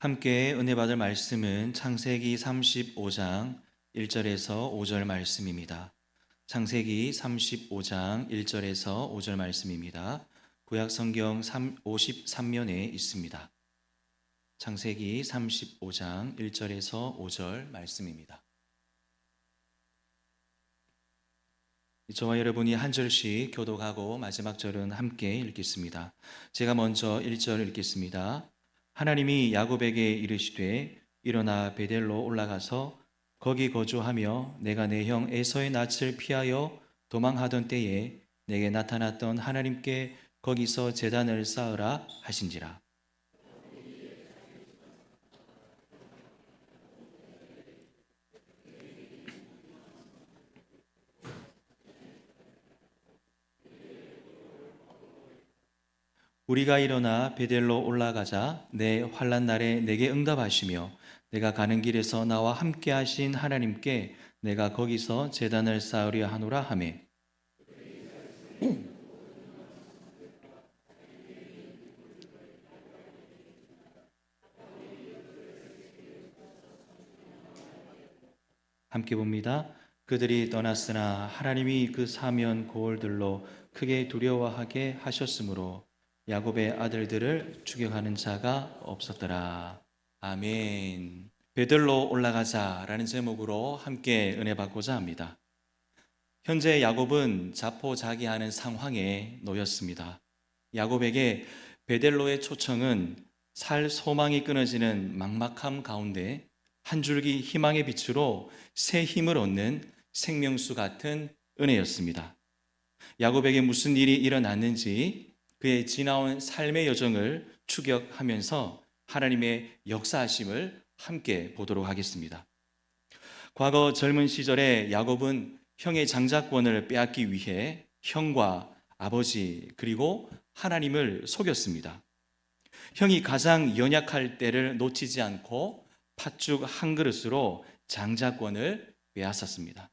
함께 은혜 받을 말씀은 창세기 35장 1절에서 5절 말씀입니다. 창세기 35장 1절에서 5절 말씀입니다. 구약 성경 53면에 있습니다. 창세기 35장 1절에서 5절 말씀입니다. 저와 여러분이 한 절씩 교독하고 마지막 절은 함께 읽겠습니다. 제가 먼저 1절 읽겠습니다. 하나님이 야곱에게 이르시되 일어나 베델로 올라가서 거기 거주하며 내가 내 형 에서의 낯을 피하여 도망하던 때에 내게 나타났던 하나님께 거기서 제단을 쌓으라 하신지라. 우리가 일어나 베델로 올라가자 내 환난 날에 내게 응답하시며 내가 가는 길에서 나와 함께 하신 하나님께 내가 거기서 제단을 쌓으려 하노라 하매. 함께 봅니다. 그들이 떠났으나 하나님이 그 사면 고을들로 크게 두려워하게 하셨으므로 야곱의 아들들을 추격하는 자가 없었더라. 아멘. 베들로 올라가자라는 제목으로 함께 은혜 받고자 합니다. 현재 야곱은 자포자기하는 상황에 놓였습니다. 야곱에게 베델로의 초청은 살 소망이 끊어지는 막막함 가운데 한 줄기 희망의 빛으로 새 힘을 얻는 생명수 같은 은혜였습니다. 야곱에게 무슨 일이 일어났는지 그의 지나온 삶의 여정을 추격하면서 하나님의 역사하심을 함께 보도록 하겠습니다. 과거 젊은 시절에 야곱은 형의 장자권을 빼앗기 위해 형과 아버지 그리고 하나님을 속였습니다. 형이 가장 연약할 때를 놓치지 않고 팥죽 한 그릇으로 장자권을 빼앗았습니다.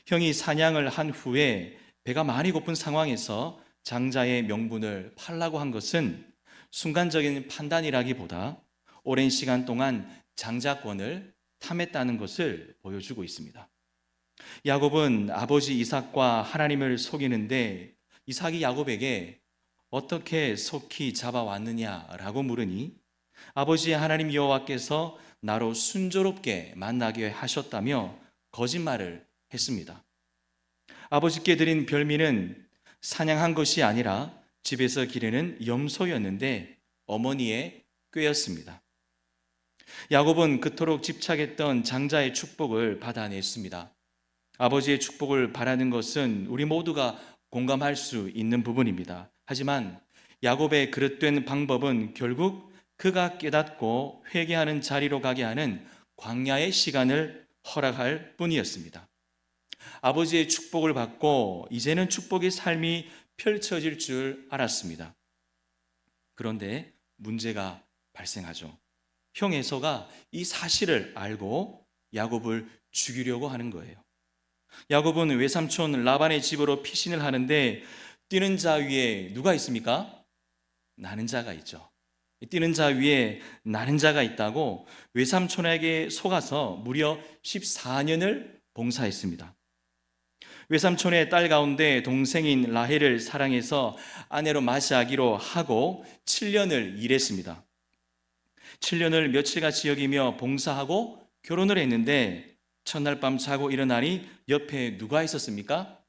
형이 사냥을 한 후에 배가 많이 고픈 상황에서 장자의 명분을 팔라고 한 것은 순간적인 판단이라기보다 오랜 시간 동안 장자권을 탐했다는 것을 보여주고 있습니다. 야곱은 아버지 이삭과 하나님을 속이는데 이삭이 야곱에게 어떻게 속히 잡아왔느냐라고 물으니 아버지 하나님 여호와께서 나로 순조롭게 만나게 하셨다며 거짓말을 했습니다. 아버지께 드린 별미는 사냥한 것이 아니라 집에서 기르는 염소였는데 어머니의 꾀였습니다. 야곱은 그토록 집착했던 장자의 축복을 받아냈습니다. 아버지의 축복을 바라는 것은 우리 모두가 공감할 수 있는 부분입니다. 하지만 야곱의 그릇된 방법은 결국 그가 깨닫고 회개하는 자리로 가게 하는 광야의 시간을 허락할 뿐이었습니다. 아버지의 축복을 받고 이제는 축복의 삶이 펼쳐질 줄 알았습니다. 그런데 문제가 발생하죠. 형 에서가 이 사실을 알고 야곱을 죽이려고 하는 거예요. 야곱은 외삼촌 라반의 집으로 피신을 하는데 뛰는 자 위에 누가 있습니까? 나는 자가 있죠. 뛰는 자 위에 나는 자가 있다고 외삼촌에게 속아서 무려 14년을 봉사했습니다. 외삼촌의 딸 가운데 동생인 라헬을 사랑해서 아내로 맞이하기로 하고 7년을 일했습니다. 7년을 며칠같이 여기며 봉사하고 결혼을 했는데 첫날 밤 자고 일어나니 옆에 누가 있었습니까?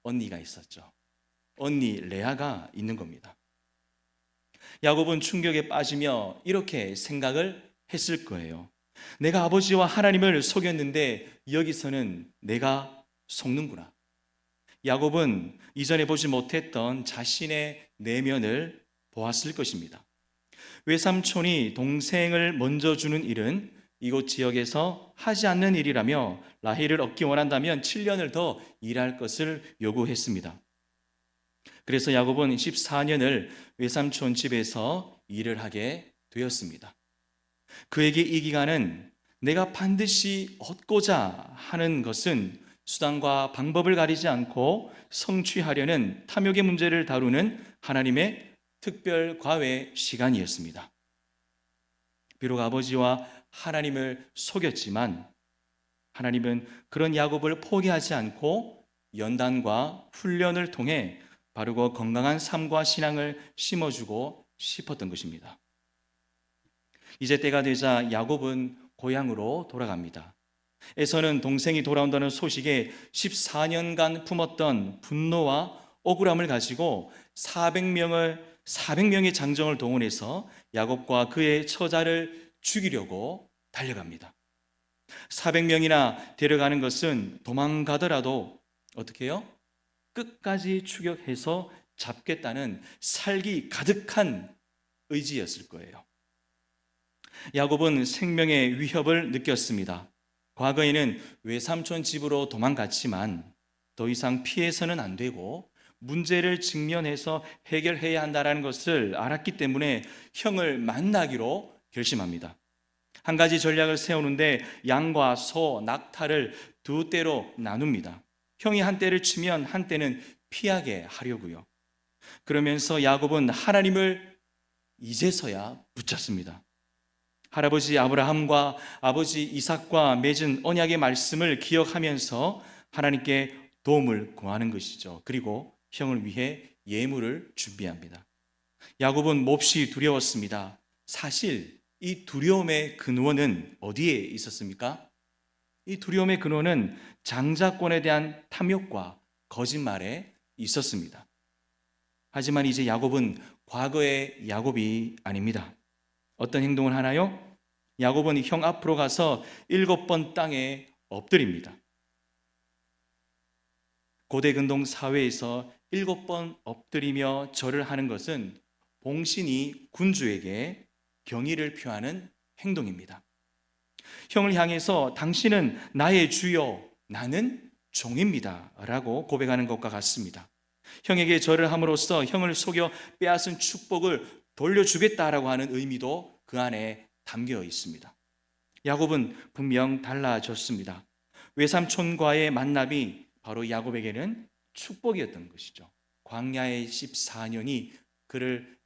언니가 있었죠. 언니 레아가 있는 겁니다. 야곱은 충격에 빠지며 이렇게 생각을 했을 거예요. 내가 아버지와 하나님을 속였는데 여기서는 내가 속는구나. 야곱은 이전에 보지 못했던 자신의 내면을 보았을 것입니다. 외삼촌이 동생을 먼저 주는 일은 이곳 지역에서 하지 않는 일이라며 라헬을 얻기 원한다면 7년을 더 일할 것을 요구했습니다. 그래서 야곱은 14년을 외삼촌 집에서 일을 하게 되었습니다. 그에게 이 기간은 내가 반드시 얻고자 하는 것은 수단과 방법을 가리지 않고 성취하려는 탐욕의 문제를 다루는 하나님의 특별 과외 시간이었습니다. 비록 아버지와 하나님을 속였지만 하나님은 그런 야곱을 포기하지 않고 연단과 훈련을 통해 바르고 건강한 삶과 신앙을 심어주고 싶었던 것입니다. 이제 때가 되자 야곱은 고향으로 돌아갑니다. 에서는 동생이 돌아온다는 소식에 14년간 품었던 분노와 억울함을 가지고 400명의 장정을 동원해서 야곱과 그의 처자를 죽이려고 달려갑니다. 400명이나 데려가는 것은 도망가더라도 어떻게 해요? 끝까지 추격해서 잡겠다는 살기 가득한 의지였을 거예요. 야곱은 생명의 위협을 느꼈습니다. 과거에는 외삼촌 집으로 도망갔지만 더 이상 피해서는 안 되고 문제를 직면해서 해결해야 한다는 것을 알았기 때문에 형을 만나기로 결심합니다. 한 가지 전략을 세우는데 양과 소, 낙타를 두 떼로 나눕니다. 형이 한 떼를 치면 한 떼는 피하게 하려고요. 그러면서 야곱은 하나님을 이제서야 붙잡습니다. 할아버지 아브라함과 아버지 이삭과 맺은 언약의 말씀을 기억하면서 하나님께 도움을 구하는 것이죠. 그리고 형을 위해 예물을 준비합니다. 야곱은 몹시 두려웠습니다. 사실 이 두려움의 근원은 어디에 있었습니까? 이 두려움의 근원은 장자권에 대한 탐욕과 거짓말에 있었습니다. 하지만 이제 야곱은 과거의 야곱이 아닙니다. 어떤 행동을 하나요? 야곱은 형 앞으로 가서 7번 땅에 엎드립니다. 고대 근동 사회에서 7번 엎드리며 절을 하는 것은 봉신이 군주에게 경의를 표하는 행동입니다. 형을 향해서 당신은 나의 주요, 나는 종입니다 라고 고백하는 것과 같습니다. 형에게 절을 함으로써 형을 속여 빼앗은 축복을 돌려주겠다라고 하는 의미도 그 안에 담겨 있습니다. 야곱은 분명 달라졌습니다. 외삼촌과의 만남이 바로 야곱에게는 축복이었던 것이죠. 광야의 14년이 그를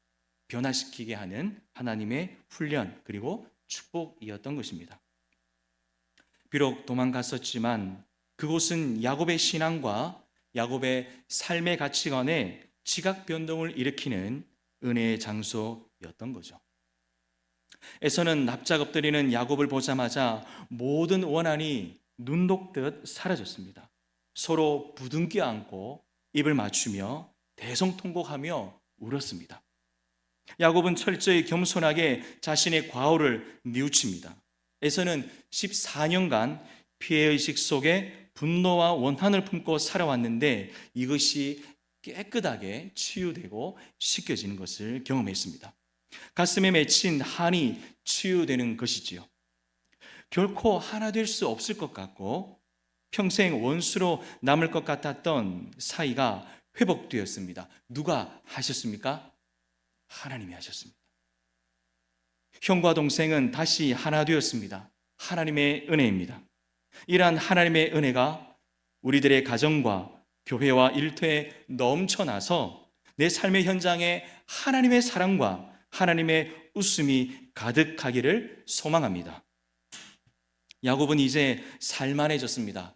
변화시키게 하는 하나님의 훈련 그리고 축복이었던 것입니다. 비록 도망갔었지만 그곳은 야곱의 신앙과 야곱의 삶의 가치관에 지각 변동을 일으키는 은혜의 장소였던 거죠. 에서는 납작 엎드리는 야곱을 보자마자 모든 원한이 눈 녹듯 사라졌습니다. 서로 부둥켜 안고 입을 맞추며 대성통곡하며 울었습니다. 야곱은 철저히 겸손하게 자신의 과오를 뉘우칩니다. 에서는 14년간 피해의식 속에 분노와 원한을 품고 살아왔는데 이것이 깨끗하게 치유되고 씻겨지는 것을 경험했습니다. 가슴에 맺힌 한이 치유되는 것이지요. 결코 하나 될 수 없을 것 같고 평생 원수로 남을 것 같았던 사이가 회복되었습니다. 누가 하셨습니까? 하나님이 하셨습니다. 형과 동생은 다시 하나 되었습니다. 하나님의 은혜입니다. 이러한 하나님의 은혜가 우리들의 가정과 교회와 일터에 넘쳐나서 내 삶의 현장에 하나님의 사랑과 하나님의 웃음이 가득하기를 소망합니다. 야곱은 이제 살만해졌습니다.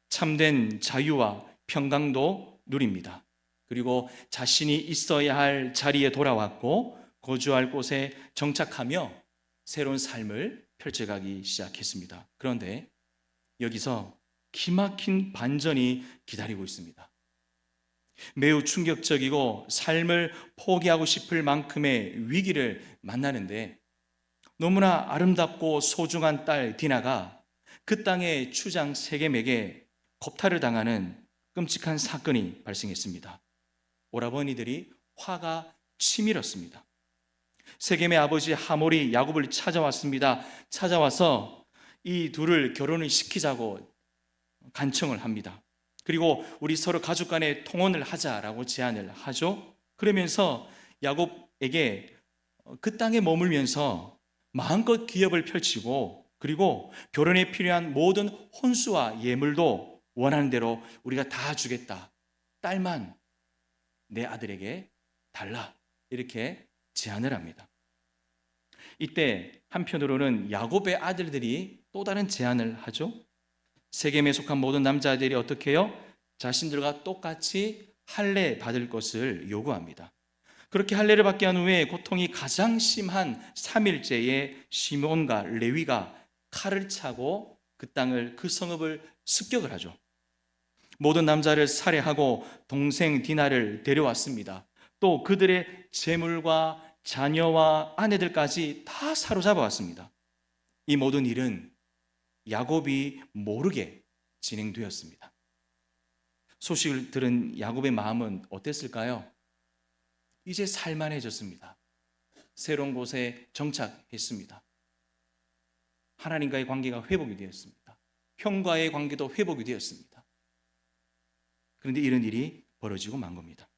참된 자유와 평강도 누립니다. 그리고 자신이 있어야 할 자리에 돌아왔고 거주할 곳에 정착하며 새로운 삶을 펼쳐가기 시작했습니다. 그런데 여기서 기막힌 반전이 기다리고 있습니다. 매우 충격적이고 삶을 포기하고 싶을 만큼의 위기를 만나는데 너무나 아름답고 소중한 딸 디나가 그 땅의 추장 세겜에게 겁탈을 당하는 끔찍한 사건이 발생했습니다. 오라버니들이 화가 치밀었습니다. 세겜의 아버지 하몰이 야곱을 찾아왔습니다. 찾아와서 이 둘을 결혼을 시키자고 간청을 합니다. 그리고 우리 서로 가족 간에 통혼을 하자라고 제안을 하죠. 그러면서 야곱에게 그 땅에 머물면서 마음껏 기업을 펼치고 그리고 결혼에 필요한 모든 혼수와 예물도 원하는 대로 우리가 다 주겠다. 딸만 내 아들에게 달라. 이렇게 제안을 합니다. 이때 한편으로는 야곱의 아들들이 또 다른 제안을 하죠. 세겜에 속한 모든 남자들이 어떻게 해요? 자신들과 똑같이 할례 받을 것을 요구합니다. 그렇게 할례를 받게 한 후에 고통이 가장 심한 3일째에 시몬과 레위가 칼을 차고 그 땅을, 그 성읍을 습격을 하죠. 모든 남자를 살해하고 동생 디나를 데려왔습니다. 또 그들의 재물과 자녀와 아내들까지 다 사로잡아 왔습니다. 이 모든 일은 야곱이 모르게 진행되었습니다. 소식을 들은 야곱의 마음은 어땠을까요? 이제 살만해졌습니다. 새로운 곳에 정착했습니다. 하나님과의 관계가 회복이 되었습니다. 형과의 관계도 회복이 되었습니다. 그런데 이런 일이 벌어지고 만 겁니다.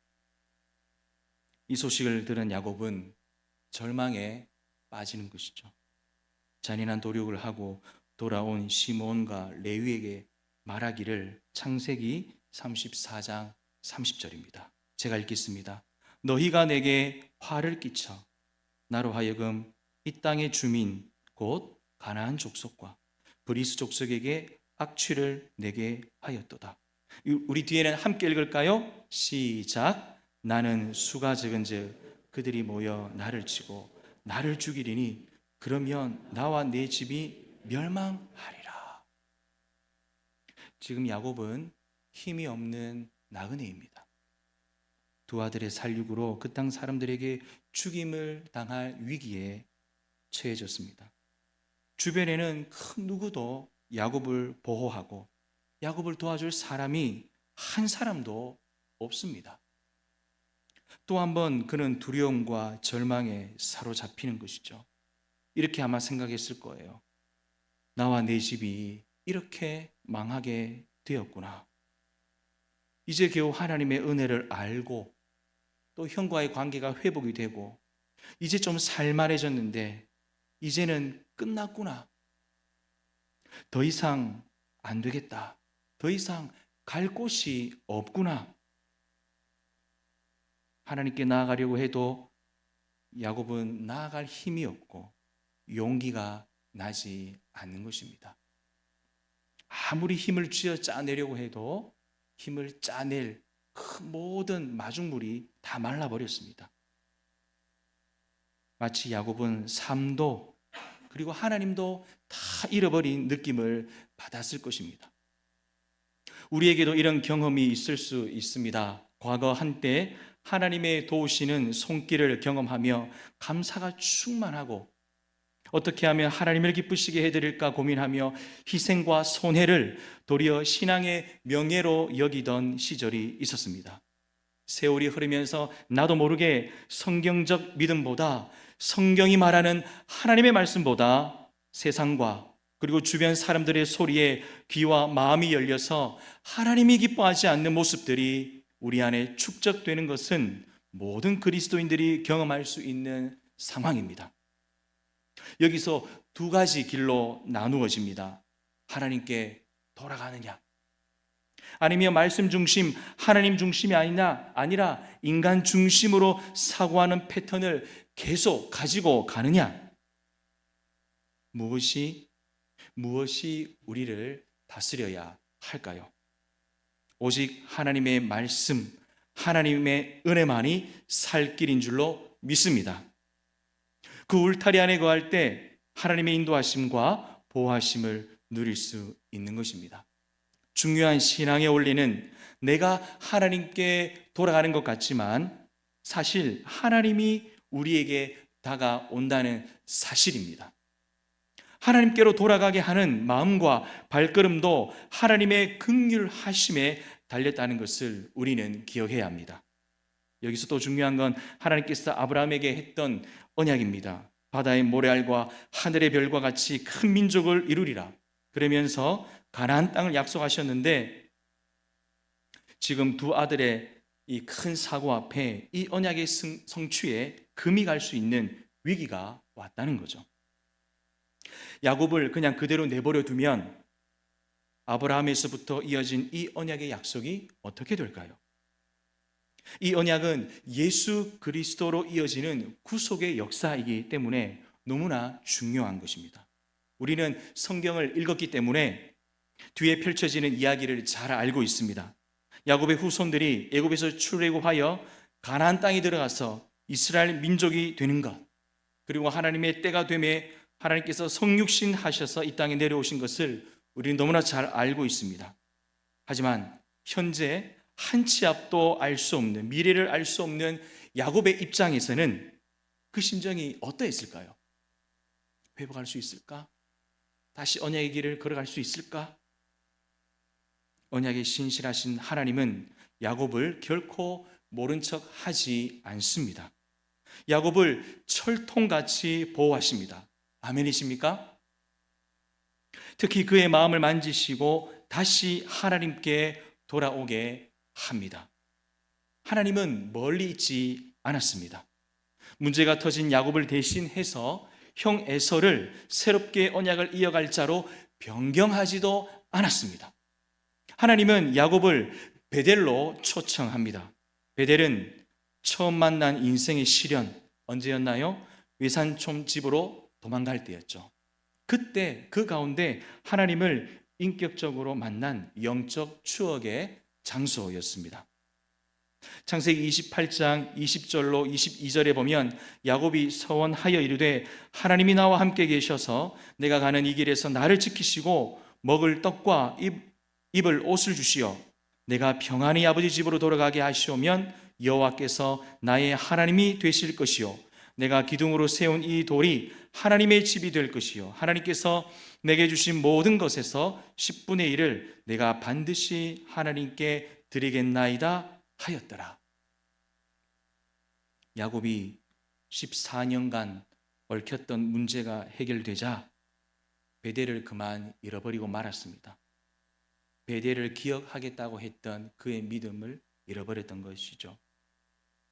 이 소식을 들은 야곱은 절망에 빠지는 것이죠. 잔인한 도륙을 하고 돌아온 시몬과 레위에게 말하기를, 창세기 34장 30절입니다. 제가 읽겠습니다. 너희가 내게 화를 끼쳐 나로 하여금 이 땅의 주민 곧 가나안 족속과 브리스 족속에게 악취를 내게 하였도다. 우리 뒤에는 함께 읽을까요? 시작. 나는 수가 적은즉 그들이 모여 나를 치고 나를 죽이리니 그러면 나와 내 집이 멸망하리라. 지금 야곱은 힘이 없는 나그네입니다. 두 아들의 살육으로 그 땅 사람들에게 죽임을 당할 위기에 처해졌습니다. 주변에는 그 누구도 야곱을 보호하고 야곱을 도와줄 사람이 한 사람도 없습니다. 또 한 번 그는 두려움과 절망에 사로잡히는 것이죠. 이렇게 아마 생각했을 거예요. 나와 내 집이 이렇게 망하게 되었구나. 이제 겨우 하나님의 은혜를 알고 또 형과의 관계가 회복이 되고 이제 좀 살만해졌는데 이제는 끝났구나. 더 이상 안 되겠다. 더 이상 갈 곳이 없구나. 하나님께 나아가려고 해도 야곱은 나아갈 힘이 없고 용기가 나지 않는 것입니다. 아무리 힘을 쥐어 짜내려고 해도 힘을 짜낼 그 모든 마중물이 다 말라버렸습니다. 마치 야곱은 삶도 그리고 하나님도 다 잃어버린 느낌을 받았을 것입니다. 우리에게도 이런 경험이 있을 수 있습니다. 과거 한때 하나님의 도우시는 손길을 경험하며 감사가 충만하고 어떻게 하면 하나님을 기쁘시게 해드릴까 고민하며 희생과 손해를 도리어 신앙의 명예로 여기던 시절이 있었습니다. 세월이 흐르면서 나도 모르게 성경적 믿음보다 성경이 말하는 하나님의 말씀보다 세상과 그리고 주변 사람들의 소리에 귀와 마음이 열려서 하나님이 기뻐하지 않는 모습들이 우리 안에 축적되는 것은 모든 그리스도인들이 경험할 수 있는 상황입니다. 여기서 두 가지 길로 나누어집니다. 하나님께 돌아가느냐, 아니면 말씀 중심, 하나님 중심이 아니라 인간 중심으로 사고하는 패턴을 계속 가지고 가느냐. 무엇이 우리를 다스려야 할까요? 오직 하나님의 말씀, 하나님의 은혜만이 살 길인 줄로 믿습니다. 그 울타리 안에 거할 때 하나님의 인도하심과 보호하심을 누릴 수 있는 것입니다. 중요한 신앙의 원리는 내가 하나님께 돌아가는 것 같지만 사실 하나님이 우리에게 다가온다는 사실입니다. 하나님께로 돌아가게 하는 마음과 발걸음도 하나님의 긍휼하심에 달렸다는 것을 우리는 기억해야 합니다. 여기서 또 중요한 건 하나님께서 아브라함에게 했던 언약입니다. 바다의 모래알과 하늘의 별과 같이 큰 민족을 이루리라. 그러면서 가나안 땅을 약속하셨는데 지금 두 아들의 이 큰 사고 앞에 이 언약의 성취에 금이 갈 수 있는 위기가 왔다는 거죠. 야곱을 그냥 그대로 내버려 두면 아브라함에서부터 이어진 이 언약의 약속이 어떻게 될까요? 이 언약은 예수 그리스도로 이어지는 구속의 역사이기 때문에 너무나 중요한 것입니다. 우리는 성경을 읽었기 때문에 뒤에 펼쳐지는 이야기를 잘 알고 있습니다. 야곱의 후손들이 애굽에서 출애굽하여 가나안 땅에 들어가서 이스라엘 민족이 되는 것, 그리고 하나님의 때가 되매 하나님께서 성육신 하셔서 이 땅에 내려오신 것을 우리는 너무나 잘 알고 있습니다. 하지만 현재 한 치 앞도 알 수 없는, 미래를 알 수 없는 야곱의 입장에서는 그 심정이 어떠했을까요? 회복할 수 있을까? 다시 언약의 길을 걸어갈 수 있을까? 언약에 신실하신 하나님은 야곱을 결코 모른 척 하지 않습니다. 야곱을 철통같이 보호하십니다. 아멘이십니까? 특히 그의 마음을 만지시고 다시 하나님께 돌아오게 합니다. 하나님은 멀리 있지 않았습니다. 문제가 터진 야곱을 대신해서 형 에서를 새롭게 언약을 이어갈 자로 변경하지도 않았습니다. 하나님은 야곱을 베델로 초청합니다. 베델은 처음 만난 인생의 시련, 언제였나요? 외산촌 집으로 도망갈 때였죠. 그때 그 가운데 하나님을 인격적으로 만난 영적 추억의 장소였습니다. 창세기 28장 20절로 22절에 보면 야곱이 서원하여 이르되 하나님이 나와 함께 계셔서 내가 가는 이 길에서 나를 지키시고 먹을 떡과 입을 옷을 주시어 내가 평안히 아버지 집으로 돌아가게 하시오면 여호와께서 나의 하나님이 되실 것이요 내가 기둥으로 세운 이 돌이 하나님의 집이 될 것이요 하나님께서 내게 주신 모든 것에서 10분의 1을 내가 반드시 하나님께 드리겠나이다 하였더라. 야곱이 14년간 얽혔던 문제가 해결되자 베델을 그만 잃어버리고 말았습니다. 베델을 기억하겠다고 했던 그의 믿음을 잃어버렸던 것이죠.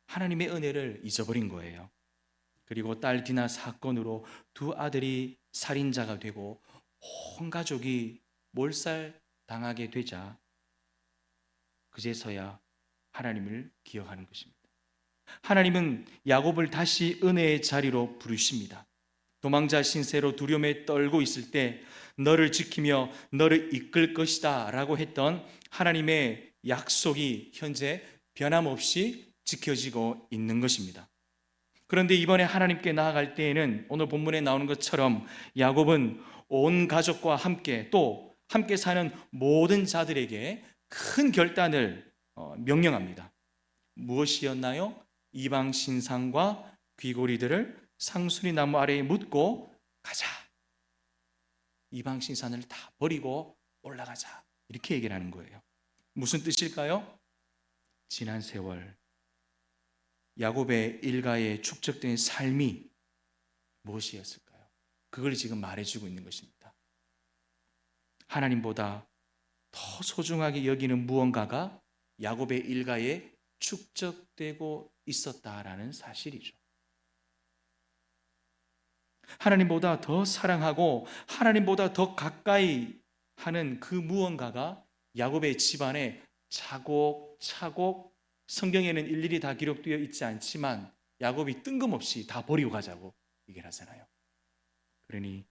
하나님의 은혜를 잊어버린 거예요. 그리고 딸 디나 사건으로 두 아들이 살인자가 되고 온 가족이 몰살당하게 되자 그제서야 하나님을 기억하는 것입니다. 하나님은 야곱을 다시 은혜의 자리로 부르십니다. 도망자 신세로 두려움에 떨고 있을 때 너를 지키며 너를 이끌 것이다 라고 했던 하나님의 약속이 현재 변함없이 지켜지고 있는 것입니다. 그런데 이번에 하나님께 나아갈 때에는 오늘 본문에 나오는 것처럼 야곱은 온 가족과 함께 또 함께 사는 모든 자들에게 큰 결단을 명령합니다. 무엇이었나요? 이방 신상과 귀고리들을 상수리 나무 아래에 묻고 가자. 이방 신상을 다 버리고 올라가자. 이렇게 얘기를 하는 거예요. 무슨 뜻일까요? 지난 세월 야곱의 일가에 축적된 삶이 무엇이었을까요? 그걸 지금 말해주고 있는 것입니다. 하나님보다 더 소중하게 여기는 무언가가 야곱의 일가에 축적되고 있었다라는 사실이죠. 하나님보다 더 사랑하고 하나님보다 더 가까이 하는 그 무언가가 야곱의 집안에 차곡차곡 성경에는 일일이 다 기록되어 있지 않지만 야곱이 뜬금없이 다 버리고 가자고 얘기를 하잖아요. 그러니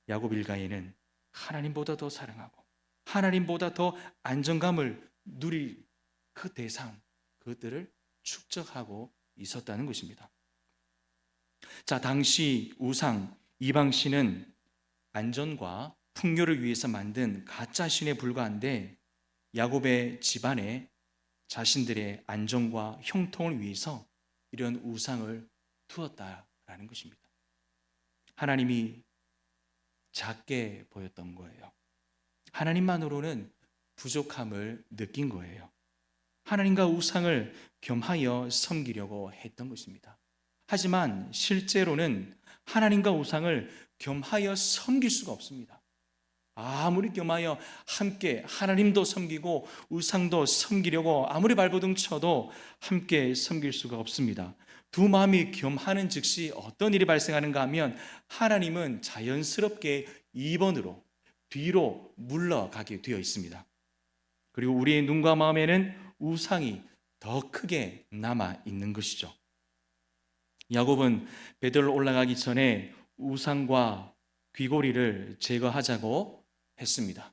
야곱 일가에는 하나님보다 더 사랑하고 하나님보다 더 안정감을 누릴 그 대상, 그것들을 축적하고 있었다는 것입니다. 자, 당시 우상 이방신은 안전과 풍요를 위해서 만든 가짜 신에 불과한데 야곱의 집안에 자신들의 안정과 형통을 위해서 이런 우상을 두었다라는 것입니다. 하나님이 작게 보였던 거예요. 하나님만으로는 부족함을 느낀 거예요. 하나님과 우상을 겸하여 섬기려고 했던 것입니다. 하지만 실제로는 하나님과 우상을 겸하여 섬길 수가 없습니다. 아무리 겸하여 함께 하나님도 섬기고 우상도 섬기려고 아무리 발버둥 쳐도 함께 섬길 수가 없습니다. 두 마음이 겸하는 즉시 어떤 일이 발생하는가 하면 하나님은 자연스럽게 2번으로 뒤로 물러가게 되어 있습니다. 그리고 우리의 눈과 마음에는 우상이 더 크게 남아 있는 것이죠. 야곱은 베들로 올라가기 전에 우상과 귀고리를 제거하자고 했습니다.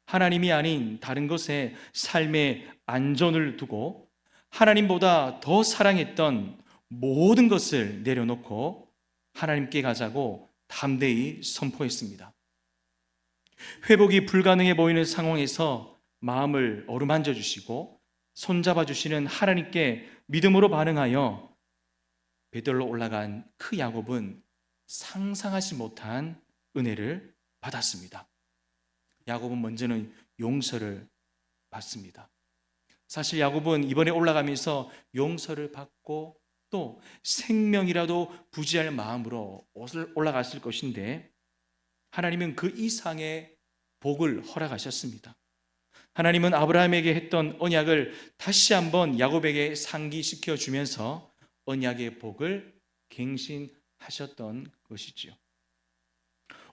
하나님이 아닌 다른 것에 삶의 안전을 두고 하나님보다 더 사랑했던 모든 것을 내려놓고 하나님께 가자고 담대히 선포했습니다. 회복이 불가능해 보이는 상황에서 마음을 어루만져 주시고 손잡아 주시는 하나님께 믿음으로 반응하여 베들로 올라간 그 야곱은 상상하지 못한 은혜를 받았습니다. 야곱은 먼저는 용서를 받습니다. 사실 야곱은 이번에 올라가면서 용서를 받고 또 생명이라도 부지할 마음으로 올라갔을 것인데 하나님은 그 이상의 복을 허락하셨습니다. 하나님은 아브라함에게 했던 언약을 다시 한번 야곱에게 상기시켜 주면서 언약의 복을 갱신하셨던 것이지요.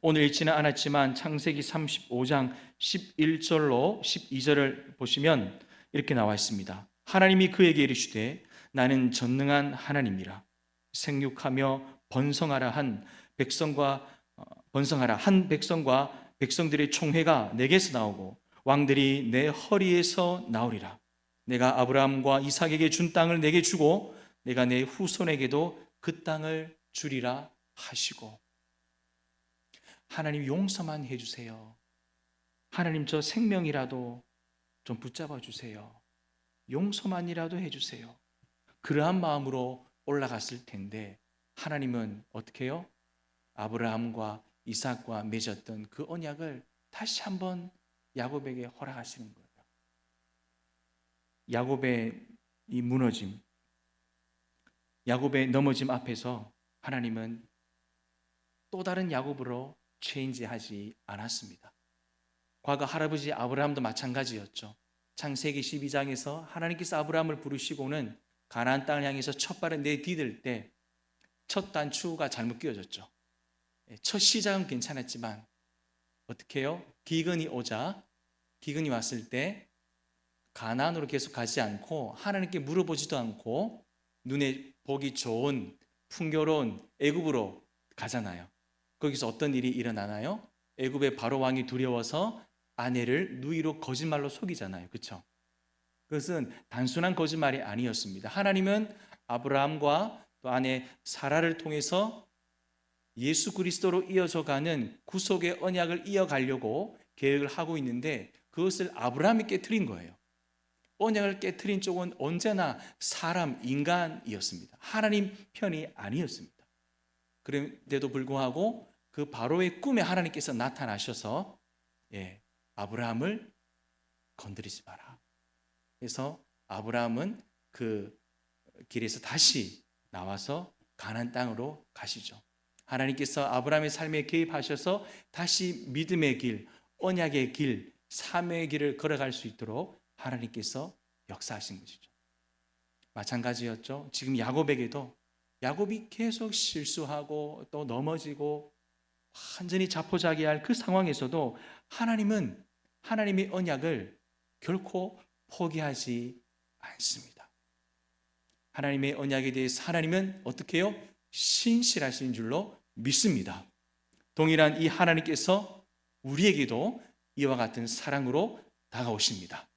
오늘 읽지는 않았지만 창세기 35장 11절로 12절을 보시면 이렇게 나와 있습니다. 하나님이 그에게 이르시되 나는 전능한 하나님이라. 생육하며 번성하라 한 백성과 백성들의 총회가 내게서 나오고 왕들이 내 허리에서 나오리라. 내가 아브라함과 이삭에게 준 땅을 내게 주고 내가 내 후손에게도 그 땅을 주리라 하시고. 하나님 용서만 해주세요. 하나님 저 생명이라도 좀 붙잡아 주세요. 용서만이라도 해주세요. 그러한 마음으로 올라갔을 텐데 하나님은 어떻게 해요? 아브라함과 이삭과 맺었던 그 언약을 다시 한번 야곱에게 허락하시는 거예요. 야곱의 이 무너짐, 야곱의 넘어짐 앞에서 하나님은 또 다른 야곱으로 체인지하지 않았습니다. 과거 할아버지 아브라함도 마찬가지였죠. 창세기 12장에서 하나님께서 아브라함을 부르시고는 가나안 땅을 향해서 첫 발을 내디딜 때 첫 단추가 잘못 끼워졌죠. 첫 시작은 괜찮았지만 어떻게 해요? 기근이 왔을 때 가나안으로 계속 가지 않고 하나님께 물어보지도 않고 눈에 보기 좋은 풍요로운 애굽으로 가잖아요. 거기서 어떤 일이 일어나나요? 애굽의 바로 왕이 두려워서 아내를 누이로 거짓말로 속이잖아요. 그렇죠? 그것은 단순한 거짓말이 아니었습니다. 하나님은 아브라함과 또 아내 사라를 통해서 예수 그리스도로 이어져가는 구속의 언약을 이어가려고 계획을 하고 있는데 그것을 아브라함이 깨트린 거예요. 언약을 깨트린 쪽은 언제나 사람, 인간이었습니다. 하나님 편이 아니었습니다. 그런데도 불구하고 그 바로의 꿈에 하나님께서 나타나셔서 아브라함을 건드리지 마라. 그래서 아브라함은 그 길에서 다시 나와서 가나안 땅으로 가시죠. 하나님께서 아브라함의 삶에 개입하셔서 다시 믿음의 길, 언약의 길, 삶의 길을 걸어갈 수 있도록 하나님께서 역사하신 것이죠. 마찬가지였죠. 지금 야곱에게도 야곱이 계속 실수하고 또 넘어지고 완전히 자포자기할 그 상황에서도 하나님은 하나님의 언약을 결코 포기하지 않습니다. 하나님의 언약에 대해서 하나님은 어떻게 해요? 신실하신 줄로 믿습니다. 동일한 이 하나님께서 우리에게도 이와 같은 사랑으로 다가오십니다.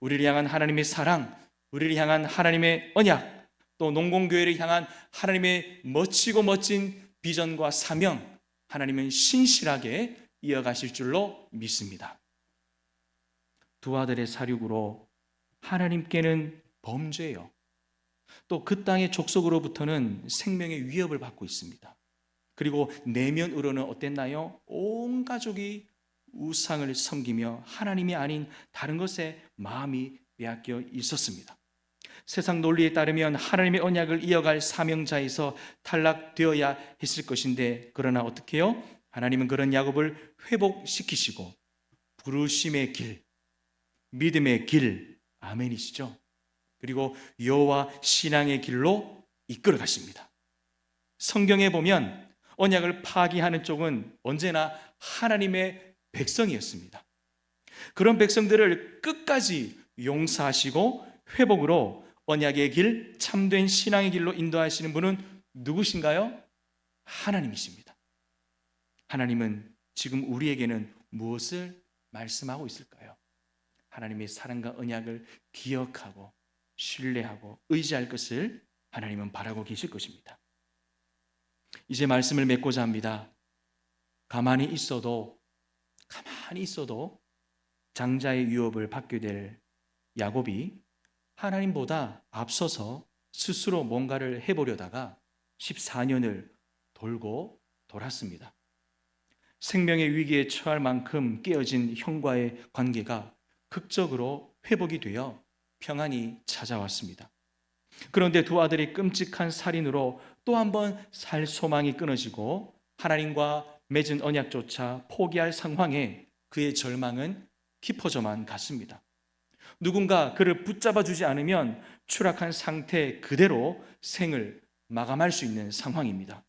우리를 향한 하나님의 사랑, 우리를 향한 하나님의 언약, 또 농공교회를 향한 하나님의 멋지고 멋진 비전과 사명, 하나님은 신실하게 이어가실 줄로 믿습니다. 두 아들의 사륙으로 하나님께는 범죄요. 또 그 땅의 족속으로부터는 생명의 위협을 받고 있습니다. 그리고 내면으로는 어땠나요? 온 가족이 우상을 섬기며 하나님이 아닌 다른 것에 마음이 빼앗겨 있었습니다. 세상 논리에 따르면 하나님의 언약을 이어갈 사명자에서 탈락되어야 했을 것인데 그러나 어떻게 해요? 하나님은 그런 야곱을 회복시키시고 부르심의 길, 믿음의 길, 아멘이시죠? 그리고 여호와 신앙의 길로 이끌어 가십니다. 성경에 보면 언약을 파기하는 쪽은 언제나 하나님의 백성이었습니다. 그런 백성들을 끝까지 용서하시고 회복으로 언약의 길, 참된 신앙의 길로 인도하시는 분은 누구신가요? 하나님이십니다. 하나님은 지금 우리에게는 무엇을 말씀하고 있을까요? 하나님의 사랑과 언약을 기억하고 신뢰하고 의지할 것을 하나님은 바라고 계실 것입니다. 이제 말씀을 맺고자 합니다. 가만히 있어도 장자의 유업을 받게 될 야곱이 하나님보다 앞서서 스스로 뭔가를 해보려다가 14년을 돌고 돌았습니다. 생명의 위기에 처할 만큼 깨어진 형과의 관계가 극적으로 회복이 되어 평안이 찾아왔습니다. 그런데 두 아들이 끔찍한 살인으로 또 한 번 살 소망이 끊어지고 하나님과 맺은 언약조차 포기할 상황에 그의 절망은 깊어져만 갔습니다. 누군가 그를 붙잡아 주지 않으면 추락한 상태 그대로 생을 마감할 수 있는 상황입니다.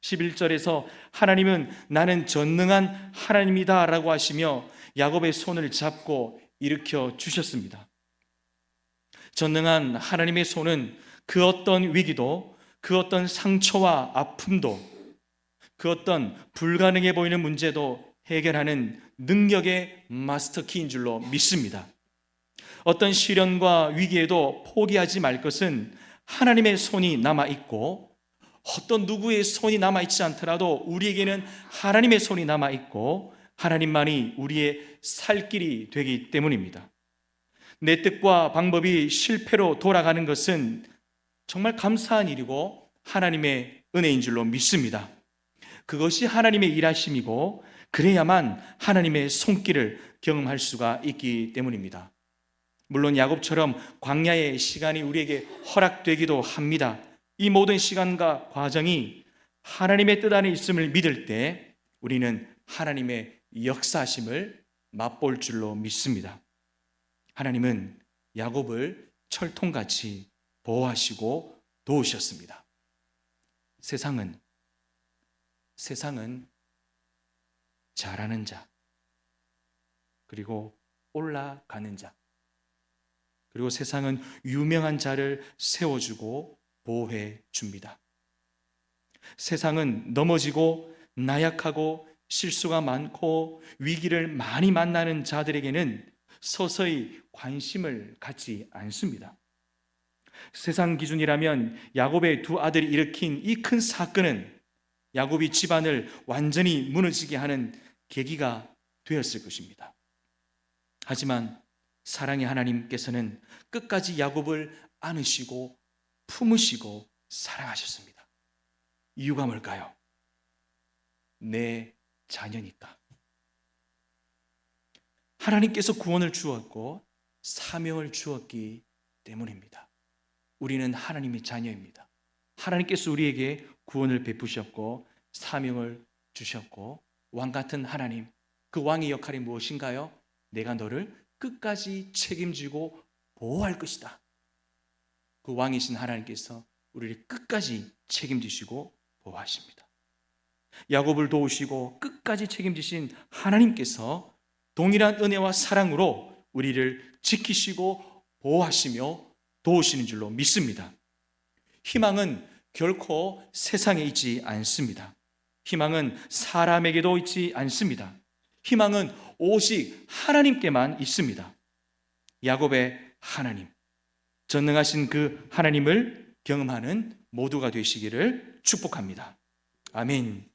11절에서 하나님은 나는 전능한 하나님이다 라고 하시며 야곱의 손을 잡고 일으켜 주셨습니다. 전능한 하나님의 손은 그 어떤 위기도, 그 어떤 상처와 아픔도, 그 어떤 불가능해 보이는 문제도 해결하는 능력의 마스터키인 줄로 믿습니다. 어떤 시련과 위기에도 포기하지 말 것은 하나님의 손이 남아있고, 어떤 누구의 손이 남아있지 않더라도 우리에게는 하나님의 손이 남아있고 하나님만이 우리의 살 길이 되기 때문입니다. 내 뜻과 방법이 실패로 돌아가는 것은 정말 감사한 일이고 하나님의 은혜인 줄로 믿습니다. 그것이 하나님의 일하심이고 그래야만 하나님의 손길을 경험할 수가 있기 때문입니다. 물론 야곱처럼 광야의 시간이 우리에게 허락되기도 합니다. 이 모든 시간과 과정이 하나님의 뜻 안에 있음을 믿을 때 우리는 하나님의 역사하심을 맛볼 줄로 믿습니다. 하나님은 야곱을 철통같이 보호하시고 도우셨습니다. 세상은 잘하는 자, 그리고 올라가는 자, 그리고 세상은 유명한 자를 세워주고 보호해 줍니다. 세상은 넘어지고 나약하고 실수가 많고 위기를 많이 만나는 자들에게는 서서히 관심을 갖지 않습니다. 세상 기준이라면 야곱의 두 아들이 일으킨 이 큰 사건은 야곱이 집안을 완전히 무너지게 하는 계기가 되었을 것입니다. 하지만 사랑의 하나님께서는 끝까지 야곱을 안으시고 품으시고 사랑하셨습니다. 이유가 뭘까요? 내 자녀니까. 하나님께서 구원을 주었고 사명을 주었기 때문입니다. 우리는 하나님의 자녀입니다. 하나님께서 우리에게 구원을 베푸셨고 사명을 주셨고 왕 같은 하나님, 그 왕의 역할이 무엇인가요? 내가 너를 끝까지 책임지고 보호할 것이다. 그 왕이신 하나님께서 우리를 끝까지 책임지시고 보호하십니다. 야곱을 도우시고 끝까지 책임지신 하나님께서 동일한 은혜와 사랑으로 우리를 지키시고 보호하시며 도우시는 줄로 믿습니다. 희망은 결코 세상에 있지 않습니다. 희망은 사람에게도 있지 않습니다. 희망은 오직 하나님께만 있습니다. 야곱의 하나님, 전능하신 그 하나님을 경험하는 모두가 되시기를 축복합니다. 아멘.